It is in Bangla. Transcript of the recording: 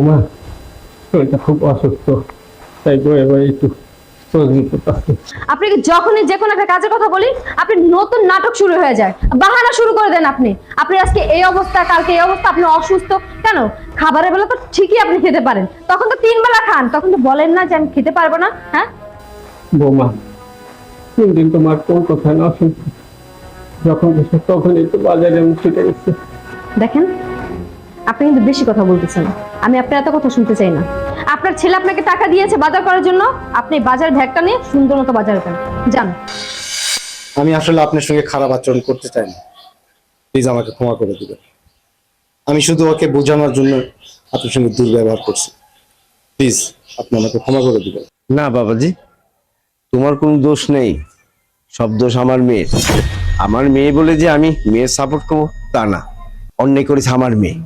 বৌমা, শরীরটা খুব অসুস্থ, তাই বয়ে বয়ে একটু চলতে করতেছি। আপনি কি যখনই যে কোনো একটা কাজের কথা বলি আপনি নতুন নাটক শুরু হয়ে যায়, বাহানা শুরু করে দেন। আপনি আজকে এই অবস্থা, কালকে এই অবস্থা, আপনি অসুস্থ কেন? খাবারের বেলা তো ঠিকই আপনি খেতে পারেন, তখন তো 3 বেলা খান, তখন তো বলেন না যে আমি খেতে পারবো না। হ্যাঁ বৌমা, 3 দিন তোমার কোন কথা না শুনছি, যখন গেছে তখন একটু বাজারে আমি ছুটে গেছি। দেখেন, আপনি কিন্তু বেশি কথা বলতেছেন, আমি আপনার এত কথা শুনতে চাই না। আপনার ছেলে আপনাকে টাকা দিয়েছে বাজার করার জন্য, আপনি বাজার ব্যাগটা নিয়ে সুন্দর মতো বাজার করেন, যান। আমি আসলে আপনার সঙ্গে খারাপ আচরণ করতে চাই না, প্লিজ আমাকে ক্ষমা করে দিবেন। আমি শুধু ওকে বোঝানোর জন্য আপনার সঙ্গে দুর্ব্যবহার করছি, প্লিজ আপনি আমাকে ক্ষমা করে দিবেন। না বাবাজি, তোমার কোনো দোষ নেই, সব দোষ আমার মেয়ের। আমার মেয়ে বলে যে আমি মেয়ের সাপোর্ট করবো তা না, অন্যায় করেছে আমার মেয়ে।